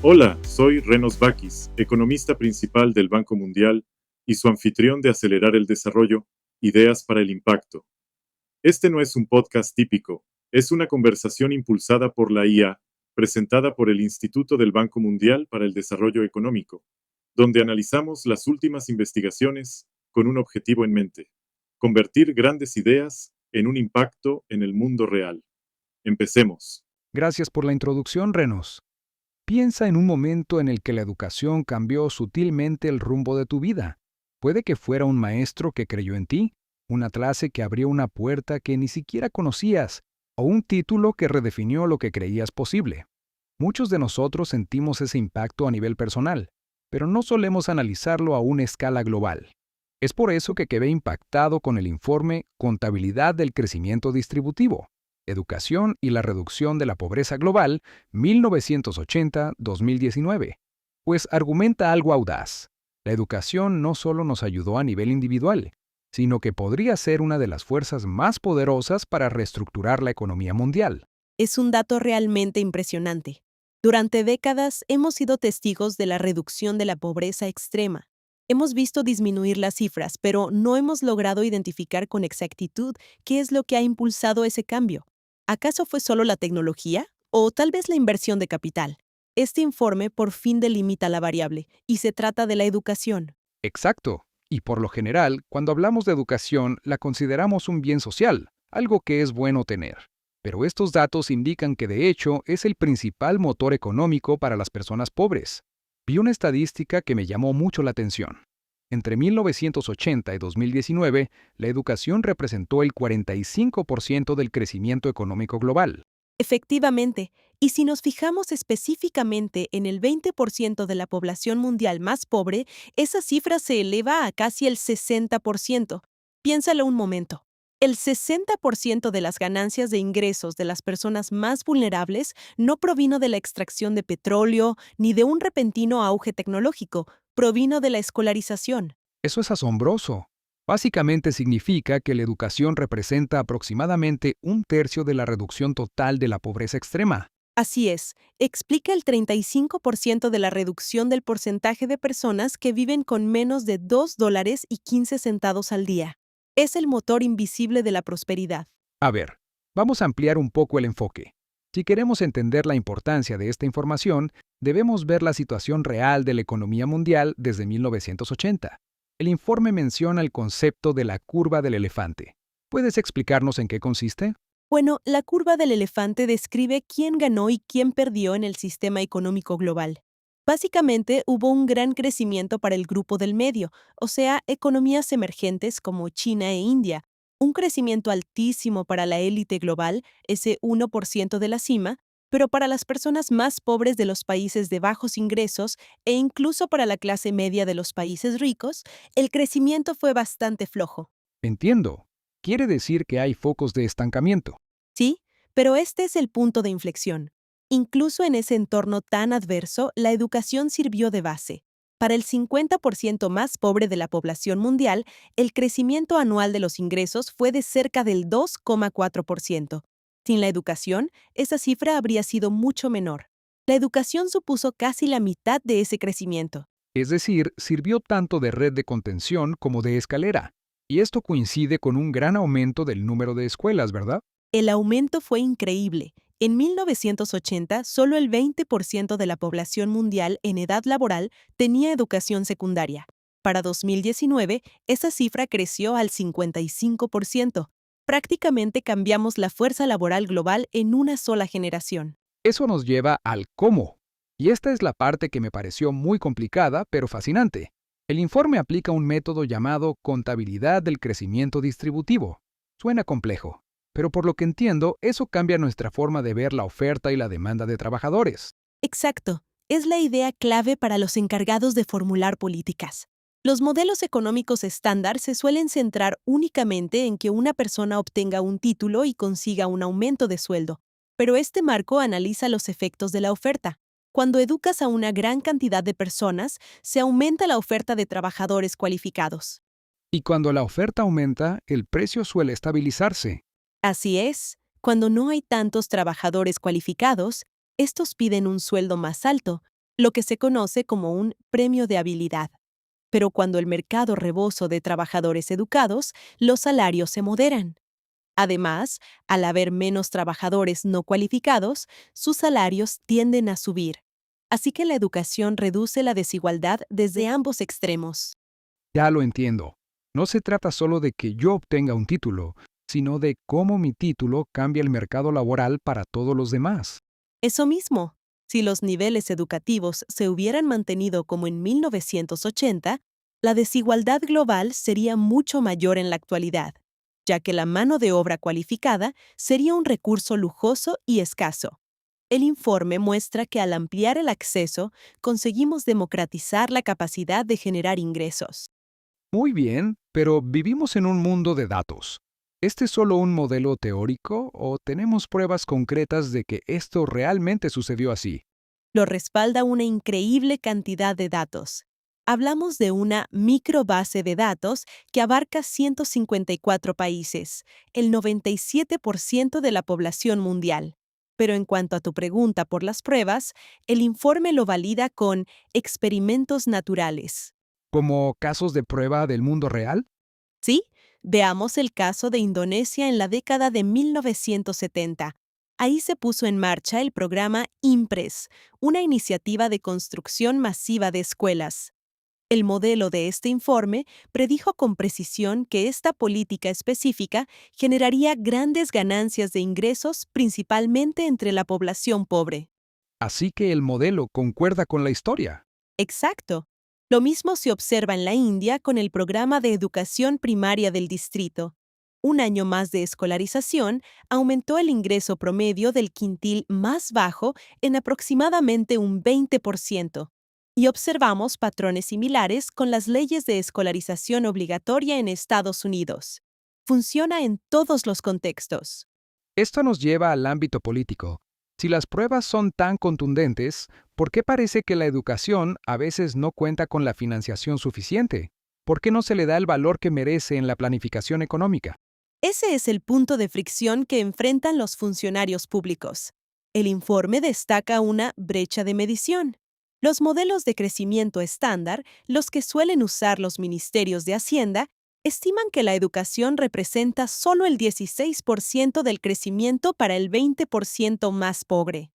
Hola, soy Renos Bakis, economista principal del Banco Mundial y su anfitrión de Acelerar el Desarrollo, Ideas para el Impacto. Este no es un podcast típico, es una conversación impulsada por la IA, presentada por el Instituto del Banco Mundial para el Desarrollo Económico, donde analizamos las últimas investigaciones con un objetivo en mente: convertir grandes ideas en un impacto en el mundo real. Empecemos. Gracias por la introducción, Renos. Piensa en un momento en el que la educación cambió sutilmente el rumbo de tu vida. Puede que fuera un maestro que creyó en ti, una clase que abrió una puerta que ni siquiera conocías, o un título que redefinió lo que creías posible. Muchos de nosotros sentimos ese impacto a nivel personal, pero no solemos analizarlo a una escala global. Es por eso que quedé impactado con el informe Contabilidad del Crecimiento Distributivo, Educación y la Reducción de la Pobreza Global, 1980-2019, pues argumenta algo audaz. La educación no solo nos ayudó a nivel individual, sino que podría ser una de las fuerzas más poderosas para reestructurar la economía mundial. Es un dato realmente impresionante. Durante décadas hemos sido testigos de la reducción de la pobreza extrema. Hemos visto disminuir las cifras, pero no hemos logrado identificar con exactitud qué es lo que ha impulsado ese cambio. ¿Acaso fue solo la tecnología? ¿O tal vez la inversión de capital? Este informe por fin delimita la variable, y se trata de la educación. Exacto. Y por lo general, cuando hablamos de educación, la consideramos un bien social, algo que es bueno tener. Pero estos datos indican que de hecho es el principal motor económico para las personas pobres. Vi una estadística que me llamó mucho la atención. Entre 1980 y 2019, la educación representó el 45% del crecimiento económico global. Efectivamente, y si nos fijamos específicamente en el 20% de la población mundial más pobre, esa cifra se eleva a casi el 60%. Piénsalo un momento. El 60% de las ganancias de ingresos de las personas más vulnerables no provino de la extracción de petróleo ni de un repentino auge tecnológico, provino de la escolarización. Eso es asombroso. Básicamente significa que la educación representa aproximadamente un tercio de la reducción total de la pobreza extrema. Así es, explica el 35% de la reducción del porcentaje de personas que viven con menos de $2.15 al día. Es el motor invisible de la prosperidad. A ver, vamos a ampliar un poco el enfoque. Si queremos entender la importancia de esta información, debemos ver la situación real de la economía mundial desde 1980. El informe menciona el concepto de la curva del elefante. ¿Puedes explicarnos en qué consiste? Bueno, la curva del elefante describe quién ganó y quién perdió en el sistema económico global. Básicamente, hubo un gran crecimiento para el grupo del medio, o sea, economías emergentes como China e India, un crecimiento altísimo para la élite global, ese 1% de la cima, pero para las personas más pobres de los países de bajos ingresos e incluso para la clase media de los países ricos, el crecimiento fue bastante flojo. Entiendo. Quiere decir que hay focos de estancamiento. Sí, pero este es el punto de inflexión. Incluso en ese entorno tan adverso, la educación sirvió de base. Para el 50% más pobre de la población mundial, el crecimiento anual de los ingresos fue de cerca del 2,4%. Sin la educación, esa cifra habría sido mucho menor. La educación supuso casi la mitad de ese crecimiento. Es decir, sirvió tanto de red de contención como de escalera. Y esto coincide con un gran aumento del número de escuelas, ¿verdad? El aumento fue increíble. En 1980, solo el 20% de la población mundial en edad laboral tenía educación secundaria. Para 2019, esa cifra creció al 55%. Prácticamente cambiamos la fuerza laboral global en una sola generación. Eso nos lleva al cómo. Y esta es la parte que me pareció muy complicada, pero fascinante. El informe aplica un método llamado contabilidad del crecimiento distributivo. Suena complejo, pero por lo que entiendo, eso cambia nuestra forma de ver la oferta y la demanda de trabajadores. Exacto. Es la idea clave para los encargados de formular políticas. Los modelos económicos estándar se suelen centrar únicamente en que una persona obtenga un título y consiga un aumento de sueldo, pero este marco analiza los efectos de la oferta. Cuando educas a una gran cantidad de personas, se aumenta la oferta de trabajadores cualificados. Y cuando la oferta aumenta, el precio suele estabilizarse. Así es, cuando no hay tantos trabajadores cualificados, estos piden un sueldo más alto, lo que se conoce como un premio de habilidad. Pero cuando el mercado rebosa de trabajadores educados, los salarios se moderan. Además, al haber menos trabajadores no cualificados, sus salarios tienden a subir. Así que la educación reduce la desigualdad desde ambos extremos. Ya lo entiendo. No se trata solo de que yo obtenga un título, sino de cómo mi título cambia el mercado laboral para todos los demás. Eso mismo, si los niveles educativos se hubieran mantenido como en 1980, la desigualdad global sería mucho mayor en la actualidad, ya que la mano de obra cualificada sería un recurso lujoso y escaso. El informe muestra que al ampliar el acceso, conseguimos democratizar la capacidad de generar ingresos. Muy bien, pero vivimos en un mundo de datos. ¿Este es solo un modelo teórico o tenemos pruebas concretas de que esto realmente sucedió así? Lo respalda una increíble cantidad de datos. Hablamos de una microbase de datos que abarca 154 países, el 97% de la población mundial. Pero en cuanto a tu pregunta por las pruebas, el informe lo valida con experimentos naturales. ¿Como casos de prueba del mundo real? ¿Sí? Veamos el caso de Indonesia en la década de 1970. Ahí se puso en marcha el programa IMPRES, una iniciativa de construcción masiva de escuelas. El modelo de este informe predijo con precisión que esta política específica generaría grandes ganancias de ingresos principalmente entre la población pobre. Así que el modelo concuerda con la historia. Exacto. Lo mismo se observa en la India con el programa de educación primaria del distrito. Un año más de escolarización aumentó el ingreso promedio del quintil más bajo en aproximadamente un 20%. Y observamos patrones similares con las leyes de escolarización obligatoria en Estados Unidos. Funciona en todos los contextos. Esto nos lleva al ámbito político. Si las pruebas son tan contundentes, ¿por qué parece que la educación a veces no cuenta con la financiación suficiente? ¿Por qué no se le da el valor que merece en la planificación económica? Ese es el punto de fricción que enfrentan los funcionarios públicos. El informe destaca una brecha de medición. Los modelos de crecimiento estándar, los que suelen usar los ministerios de Hacienda, estiman que la educación representa solo el 16% del crecimiento para el 20% más pobre.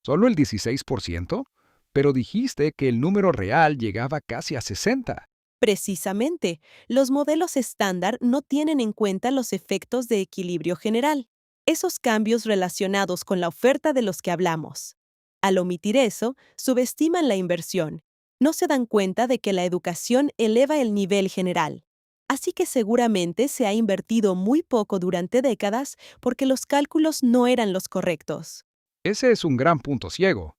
¿Solo el 16%? Pero dijiste que el número real llegaba casi a 60%. Precisamente, los modelos estándar no tienen en cuenta los efectos de equilibrio general, esos cambios relacionados con la oferta de los que hablamos. Al omitir eso, subestiman la inversión. No se dan cuenta de que la educación eleva el nivel general. Así que seguramente se ha invertido muy poco durante décadas porque los cálculos no eran los correctos. Ese es un gran punto ciego.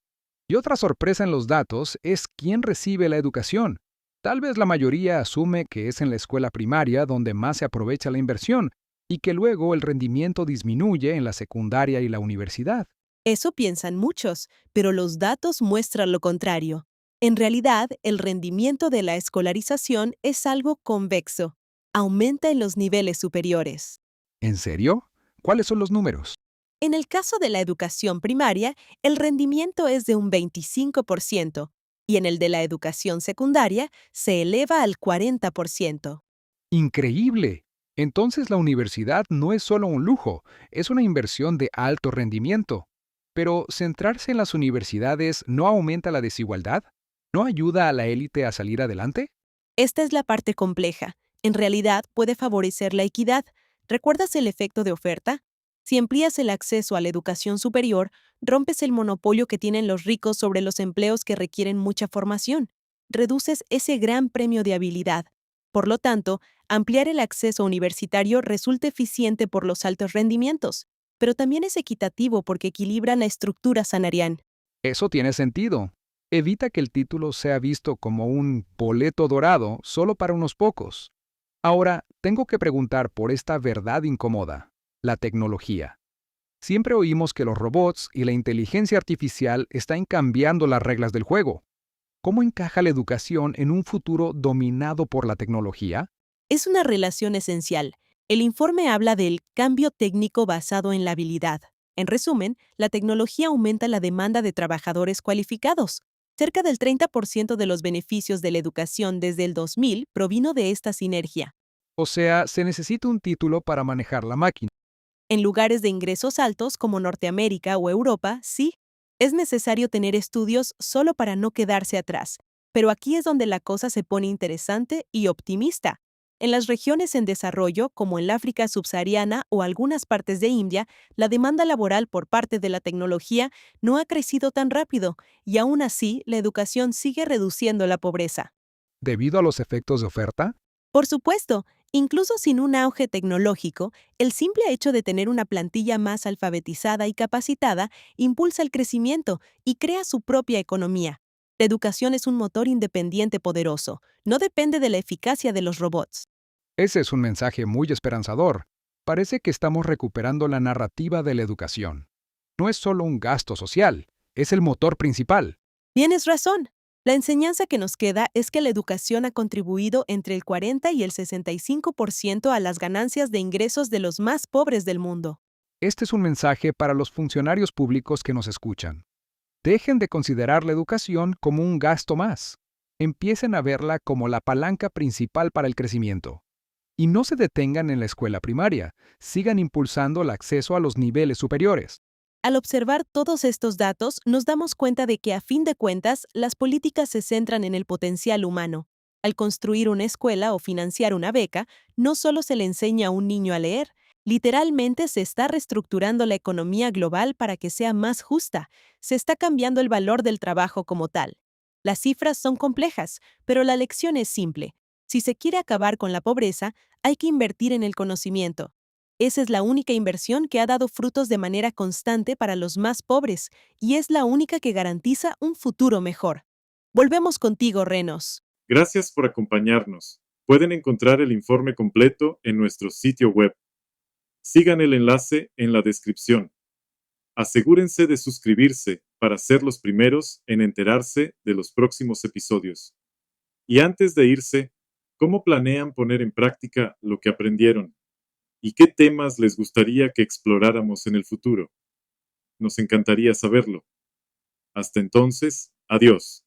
Y otra sorpresa en los datos es quién recibe la educación. Tal vez la mayoría asume que es en la escuela primaria donde más se aprovecha la inversión y que luego el rendimiento disminuye en la secundaria y la universidad. Eso piensan muchos, pero los datos muestran lo contrario. En realidad, el rendimiento de la escolarización es algo convexo. Aumenta en los niveles superiores. ¿En serio? ¿Cuáles son los números? En el caso de la educación primaria, el rendimiento es de un 25%, y en el de la educación secundaria se eleva al 40%. ¡Increíble! Entonces la universidad no es solo un lujo, es una inversión de alto rendimiento. Pero ¿centrarse en las universidades no aumenta la desigualdad? ¿No ayuda a la élite a salir adelante? Esta es la parte compleja. En realidad puede favorecer la equidad. ¿Recuerdas el efecto de oferta? Si amplías el acceso a la educación superior, rompes el monopolio que tienen los ricos sobre los empleos que requieren mucha formación. Reduces ese gran premio de habilidad. Por lo tanto, ampliar el acceso universitario resulta eficiente por los altos rendimientos, pero también es equitativo porque equilibra la estructura salarial. Eso tiene sentido. Evita que el título sea visto como un boleto dorado solo para unos pocos. Ahora, tengo que preguntar por esta verdad incómoda, la tecnología. Siempre oímos que los robots y la inteligencia artificial están cambiando las reglas del juego. ¿Cómo encaja la educación en un futuro dominado por la tecnología? Es una relación esencial. El informe habla del cambio técnico basado en la habilidad. En resumen, la tecnología aumenta la demanda de trabajadores cualificados. Cerca del 30% de los beneficios de la educación desde el 2000 provino de esta sinergia. O sea, se necesita un título para manejar la máquina. En lugares de ingresos altos como Norteamérica o Europa, sí, es necesario tener estudios solo para no quedarse atrás. Pero aquí es donde la cosa se pone interesante y optimista. En las regiones en desarrollo, como en el África subsahariana o algunas partes de India, la demanda laboral por parte de la tecnología no ha crecido tan rápido y aún así la educación sigue reduciendo la pobreza. ¿Debido a los efectos de oferta? Por supuesto, incluso sin un auge tecnológico, el simple hecho de tener una plantilla más alfabetizada y capacitada impulsa el crecimiento y crea su propia economía. La educación es un motor independiente poderoso, no depende de la eficacia de los robots. Ese es un mensaje muy esperanzador. Parece que estamos recuperando la narrativa de la educación. No es solo un gasto social, es el motor principal. Tienes razón. La enseñanza que nos queda es que la educación ha contribuido entre el 40 y el 65% a las ganancias de ingresos de los más pobres del mundo. Este es un mensaje para los funcionarios públicos que nos escuchan. Dejen de considerar la educación como un gasto más. Empiecen a verla como la palanca principal para el crecimiento. Y no se detengan en la escuela primaria, sigan impulsando el acceso a los niveles superiores. Al observar todos estos datos, nos damos cuenta de que a fin de cuentas, las políticas se centran en el potencial humano. Al construir una escuela o financiar una beca, no solo se le enseña a un niño a leer, literalmente se está reestructurando la economía global para que sea más justa, se está cambiando el valor del trabajo como tal. Las cifras son complejas, pero la lección es simple. Si se quiere acabar con la pobreza, hay que invertir en el conocimiento. Esa es la única inversión que ha dado frutos de manera constante para los más pobres y es la única que garantiza un futuro mejor. Volvemos contigo, Renos. Gracias por acompañarnos. Pueden encontrar el informe completo en nuestro sitio web. Sigan el enlace en la descripción. Asegúrense de suscribirse para ser los primeros en enterarse de los próximos episodios. Y antes de irse, ¿cómo planean poner en práctica lo que aprendieron? ¿Y qué temas les gustaría que exploráramos en el futuro? Nos encantaría saberlo. Hasta entonces, adiós.